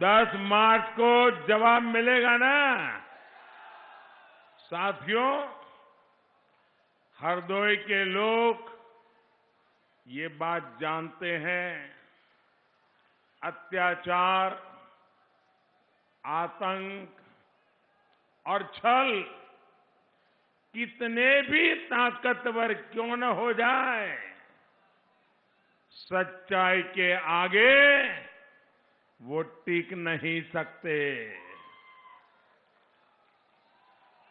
10 मार्च को जवाब मिलेगा ना। साथियों, हरदोई के लोग ये बात जानते हैं, अत्याचार, आतंक और छल कितने भी ताकतवर क्यों न हो जाए, सच्चाई के आगे वो टिक नहीं सकते।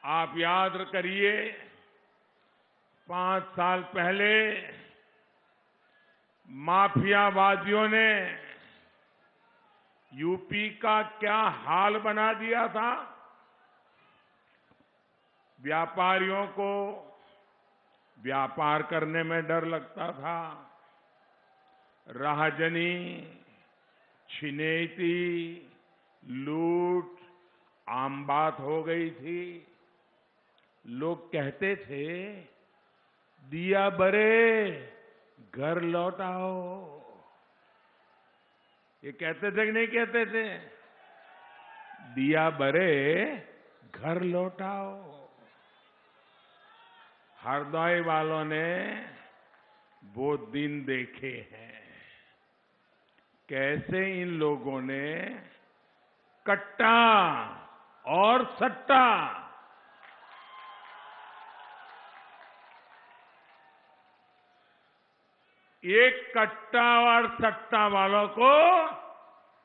आप याद करिए, 5 साल पहले माफियावादियों ने यूपी का क्या हाल बना दिया था। व्यापारियों को व्यापार करने में डर लगता था, राहजनी, छिनेती, लूट आम बात हो गई थी। लोग कहते थे, दिया बरे घर लौट आओ। ये कहते थे कि नहीं कहते थे? दिया बरे घर लौट आओ। हरदोई वालों ने वो दिन देखे हैं, कैसे इन लोगों ने कट्टा और सट्टा एक कट्टा और सट्टा वालों को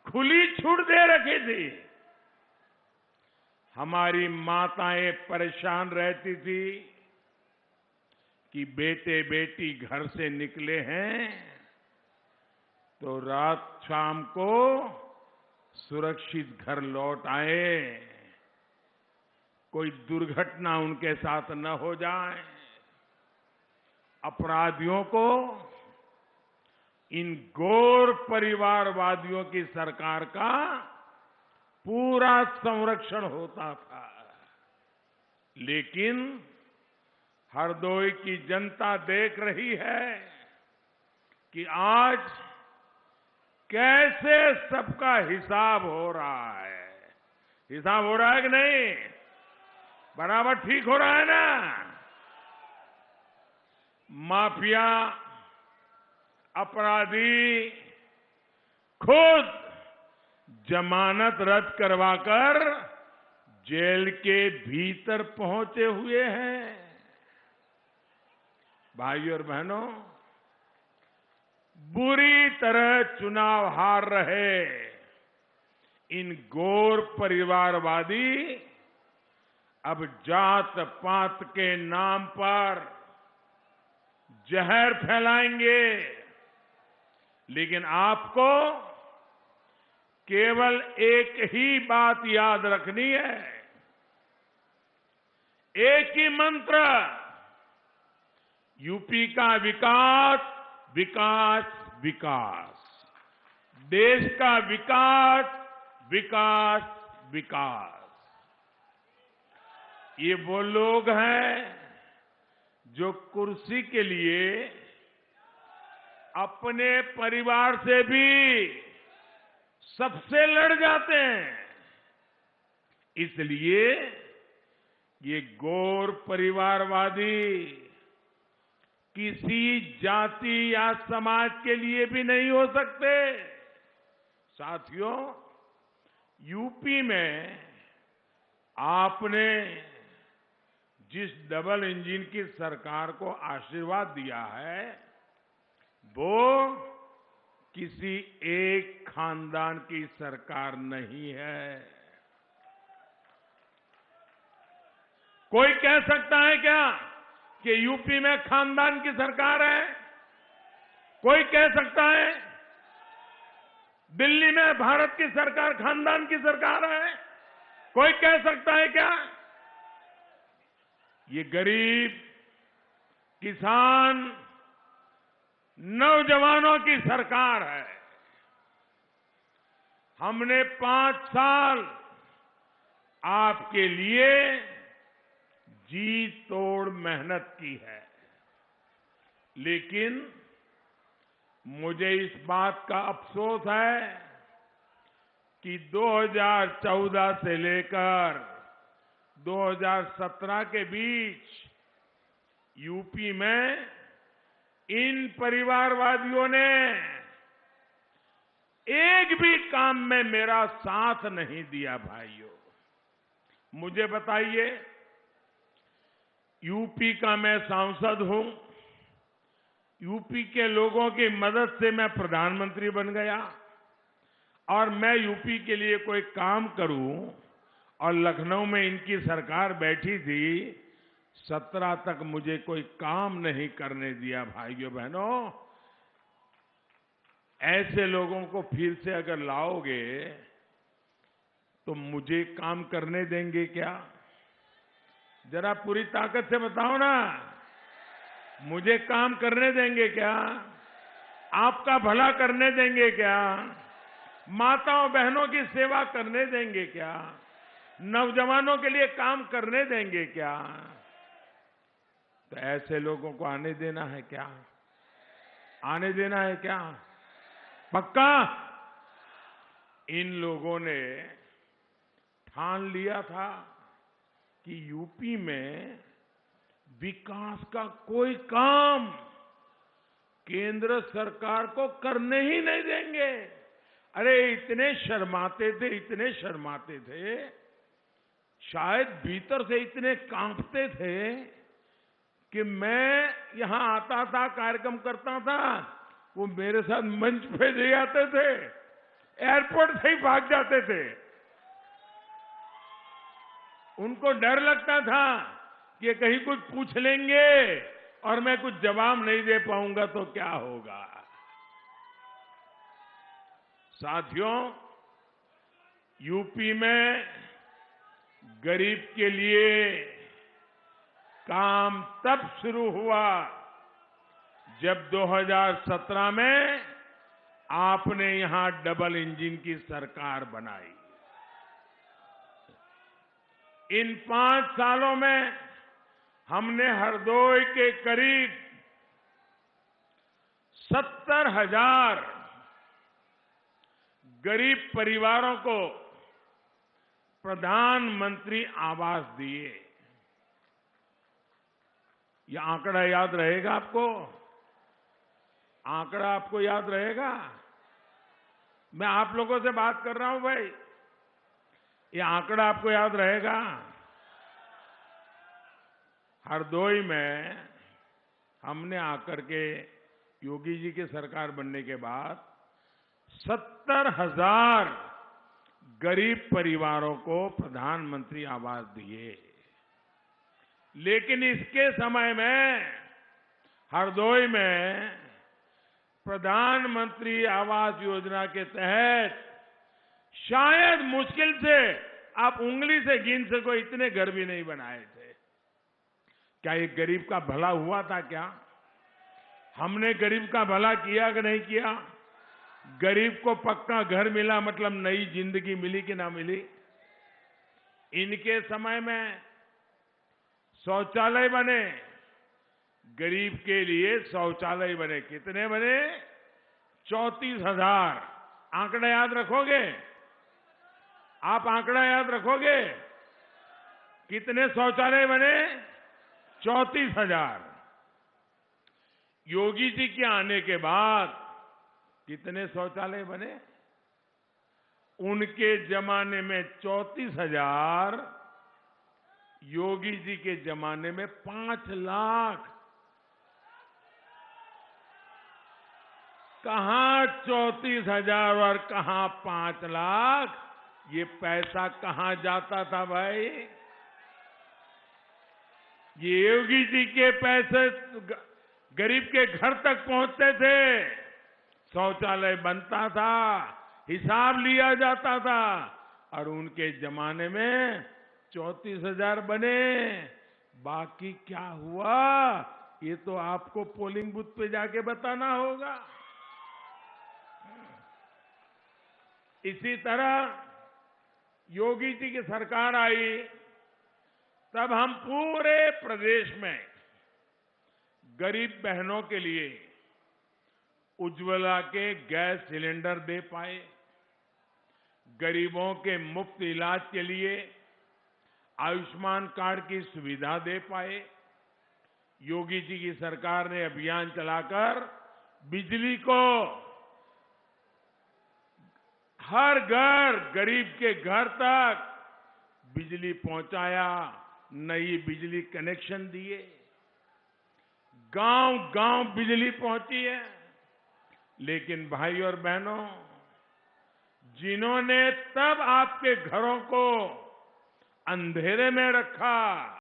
खुली छूट दे रखी थी। हमारी माताएं परेशान रहती थी कि बेटे बेटी घर से निकले हैं तो रात शाम को सुरक्षित घर लौट आए, कोई दुर्घटना उनके साथ न हो जाए। अपराधियों को इन घोर परिवारवादियों की सरकार का पूरा संरक्षण होता था। लेकिन हरदोई की जनता देख रही है कि आज कैसे सबका हिसाब हो रहा है। हिसाब हो रहा है कि नहीं? बराबर ठीक हो रहा है ना? माफिया, अपराधी खुद जमानत रद्द करवाकर जेल के भीतर पहुंचे हुए हैं। भाइयों और बहनों, बुरी तरह चुनाव हार रहे इन घोर परिवारवादी अब जात पात के नाम पर जहर फैलाएंगे। लेकिन आपको केवल एक ही बात याद रखनी है, एक ही मंत्र, यूपी का विकास, विकास, विकास। देश का विकास, विकास, विकास। ये वो लोग हैं जो कुर्सी के लिए अपने परिवार से भी सबसे लड़ जाते हैं। इसलिए ये घोर परिवारवादी किसी जाति या समाज के लिए भी नहीं हो सकते। साथियों, यूपी में आपने जिस डबल इंजन की सरकार को आशीर्वाद दिया है, वो किसी एक खानदान की सरकार नहीं है। कोई कह सकता है क्या कि यूपी में खानदान की सरकार है? कोई कह सकता है दिल्ली में भारत की सरकार खानदान की सरकार है? कोई कह सकता है क्या? ये गरीब, किसान, नौजवानों की सरकार है। हमने 5 साल आपके लिए जी तोड़ मेहनत की है। लेकिन मुझे इस बात का अफसोस है कि 2014 से लेकर 2017 के बीच यूपी में इन परिवारवादियों ने एक भी काम में मेरा साथ नहीं दिया। भाइयों, मुझे बताइए, यूपी का मैं सांसद हूं, यूपी के लोगों की मदद से मैं प्रधानमंत्री बन गया और मैं यूपी के लिए कोई काम करूं और लखनऊ में इनकी सरकार बैठी थी, 17 तक मुझे कोई काम नहीं करने दिया। भाइयों बहनों, ऐसे लोगों को फिर से अगर लाओगे तो मुझे काम करने देंगे क्या? जरा पूरी ताकत से बताओ ना, मुझे काम करने देंगे क्या? आपका भला करने देंगे क्या? माताओं बहनों की सेवा करने देंगे क्या? नौजवानों के लिए काम करने देंगे क्या? तो ऐसे लोगों को आने देना है क्या? आने देना है क्या? पक्का? इन लोगों ने ठान लिया था कि यूपी में विकास का कोई काम केंद्र सरकार को करने ही नहीं देंगे। अरे इतने शर्माते थे, इतने शर्माते थे, शायद भीतर से इतने कांपते थे कि मैं यहां आता था, कार्यक्रम करता था, वो मेरे साथ मंच पे ले आते थे, एयरपोर्ट से ही भाग जाते थे। उनको डर लगता था कि कहीं कुछ पूछ लेंगे और मैं कुछ जवाब नहीं दे पाऊंगा तो क्या होगा। साथियों, यूपी में गरीब के लिए काम तब शुरू हुआ जब 2017 में आपने यहां डबल इंजन की सरकार बनाई। इन 5 सालों में हमने हरदोई के करीब 70,000 गरीब परिवारों को प्रधानमंत्री आवास दिए। यह आंकड़ा याद रहेगा आपको? आंकड़ा आपको याद रहेगा? मैं आप लोगों से बात कर रहा हूं भाई, ये आंकड़ा आपको याद रहेगा? हरदोई में हमने आकर के योगी जी की सरकार बनने के बाद 70,000 गरीब परिवारों को प्रधानमंत्री आवास दिए। लेकिन इसके समय में हरदोई में प्रधानमंत्री आवास योजना के तहत शायद मुश्किल से आप उंगली से गिन सको इतने घर भी नहीं बनाए थे। क्या एक गरीब का भला हुआ था? क्या हमने गरीब का भला किया कि नहीं किया? गरीब को पक्का घर मिला मतलब नई जिंदगी मिली कि ना मिली? इनके समय में शौचालय बने, गरीब के लिए शौचालय बने। कितने बने? 34,000। आंकड़ा याद रखोगे? आप आंकड़ा याद रखोगे? कितने शौचालय बने? 34,000। योगी जी के आने के बाद कितने शौचालय बने? उनके जमाने में 34,000, योगी जी के जमाने में 5 लाख। कहां 34,000 और कहां 5 लाख? ये पैसा कहां जाता था भाई? ये योगी जी के पैसे गरीब के घर तक पहुंचते थे, शौचालय बनता था, हिसाब लिया जाता था, और उनके जमाने में 34,000 बने। बाकी क्या हुआ ये तो आपको पोलिंग बूथ पे जाके बताना होगा। इसी तरह योगी जी की सरकार आई, तब हम पूरे प्रदेश में गरीब बहनों के लिए उज्ज्वला के गैस सिलेंडर दे पाए, गरीबों के मुफ्त इलाज के लिए आयुष्मान कार्ड की सुविधा दे पाए। योगी जी की सरकार ने अभियान चलाकर बिजली को हर घर, गरीब के घर तक बिजली पहुंचाया, नई बिजली कनेक्शन दिए, गांव-गांव बिजली पहुंची है। लेकिन भाई और बहनों, जिन्होंने तब आपके घरों को अंधेरे में रखा,